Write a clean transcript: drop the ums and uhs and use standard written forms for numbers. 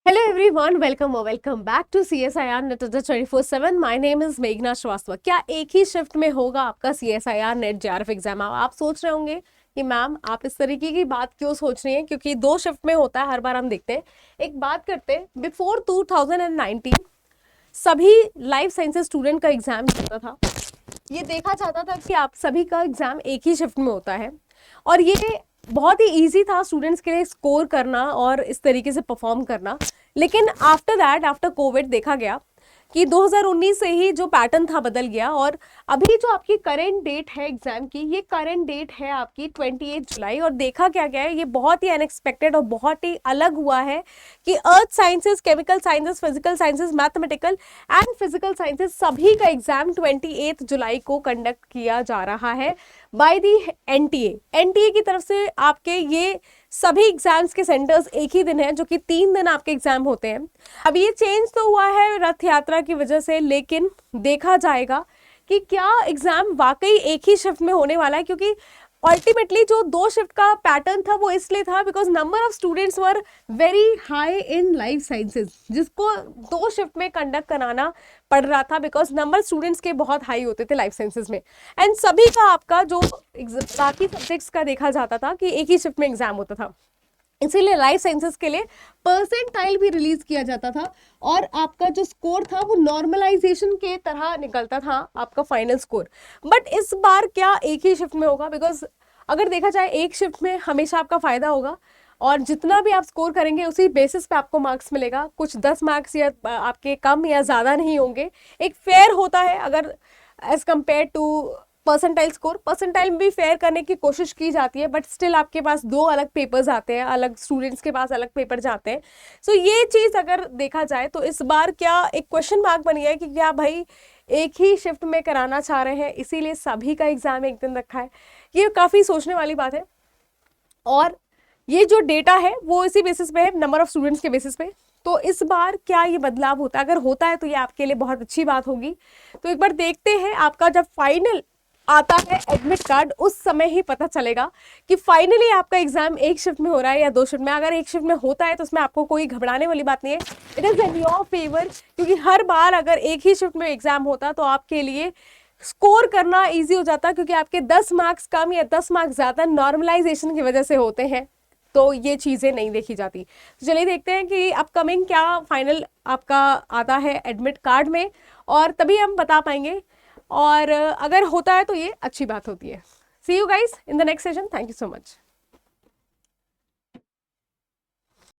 Hello everyone, welcome or welcome back to CSIR Net 24/7. My name is मेघना श्रीवास्तव। क्या एक ही shift में होगा आपका CSIR नेट JRF एग्जाम? आप सोच रहे होंगे कि मैम आप इस तरीके की बात क्यों सोच रही हैं, क्योंकि दो शिफ्ट में होता है हर बार। हम देखते हैं, एक बात करते हैं। बिफोर 2019 सभी लाइफ साइंसेज स्टूडेंट का एग्जाम होता था। ये देखा जाता था कि आप सभी का एग्जाम एक ही शिफ्ट में होता है और ये बहुत ही इजी था स्टूडेंट्स के लिए स्कोर करना और इस तरीके से परफॉर्म करना। लेकिन आफ्टर दैट, आफ्टर कोविड देखा गया कि 2019 से ही जो पैटर्न था बदल गया और अभी जो आपकी करेंट डेट है एग्जाम की, ये करेंट डेट है आपकी 28 जुलाई। और देखा क्या गया है, ये बहुत ही अनएक्सपेक्टेड और बहुत ही अलग हुआ है कि अर्थ sciences, chemical sciences, physical sciences, mathematical and physical sciences सभी का एग्जाम 28 जुलाई को कंडक्ट किया जा रहा है बाय दी एनटीए की तरफ से। आपके ये सभी एग्जाम्स के सेंटर्स एक ही दिन है, जो कि 3 दिन आपके एग्जाम होते हैं। अब ये चेंज तो हुआ है रथ यात्रा की वजह से, लेकिन देखा जाएगा कि क्या एग्जाम वाकई एक ही शिफ्ट में होने वाला है, क्योंकि अल्टीमेटली जो दो शिफ्ट का पैटर्न था वो इसलिए था because number of students were very high in life sciences, जिसको दो शिफ्ट में कंडक्ट कराना पड़ रहा था बिकॉज नंबर स्टूडेंट्स के बहुत हाई होते थे लाइफ साइंसेज में। एंड सभी का आपका जो बाकी सब्जेक्ट्स का देखा जाता था कि एक ही शिफ्ट में एग्जाम होता था, इसीलिए लाइफ साइंसेस के लिए परसेंटाइल भी रिलीज किया जाता था और आपका जो स्कोर था वो नॉर्मलाइजेशन के तरह निकलता था आपका फाइनल स्कोर। बट इस बार क्या एक ही शिफ्ट में होगा? बिकॉज अगर देखा जाए एक शिफ्ट में हमेशा आपका फायदा होगा और जितना भी आप स्कोर करेंगे उसी बेसिस पे आपको मार्क्स मिलेगा। कुछ 10 मार्क्स या आपके कम या ज़्यादा नहीं होंगे। एक फेयर होता है अगर as compare to percentile score. Percentile में भी फेयर करने की कोशिश की जाती है, बट स्टिल आपके पास दो अलग पेपर्स आते हैं, अलग स्टूडेंट्स के पास अलग पेपर जाते हैं। सो ये चीज़ अगर देखा जाए तो इस बार क्या एक क्वेश्चन मार्क बन गया है कि क्या भाई एक ही शिफ्ट में कराना चाह रहे हैं, इसीलिए सभी का एग्जाम एक दिन रखा है। ये काफ़ी सोचने वाली बात है और ये जो डेटा है वो इसी बेसिस पे है, नंबर ऑफ स्टूडेंट्स के बेसिस पे। तो इस बार क्या ये बदलाव होता है? अगर होता है तो ये आपके लिए बहुत अच्छी बात होगी। तो एक बार देखते हैं, आपका जब फाइनल आता है एडमिट कार्ड उस समय ही पता चलेगा कि फाइनली आपका एग्जाम एक शिफ्ट में हो रहा है या दो शिफ्ट में। अगर एक शिफ्ट में होता है तो उसमें आपको कोई घबराने वाली बात नहीं है, it is in your favour, क्योंकि हर बार अगर एक ही शिफ्ट में एग्जाम होता तो आपके लिए स्कोर करना इजी हो जाता, क्योंकि आपके 10 मार्क्स कम या 10 मार्क्स ज़्यादा नॉर्मलाइजेशन की वजह से होते हैं, तो ये चीज़ें नहीं देखी जाती। तो चलिए देखते हैं कि अपकमिंग क्या फाइनल आपका आता है एडमिट कार्ड में, और तभी हम बता पाएंगे। और अगर होता है तो ये अच्छी बात होती है। See you guys in the next session. Thank you so much.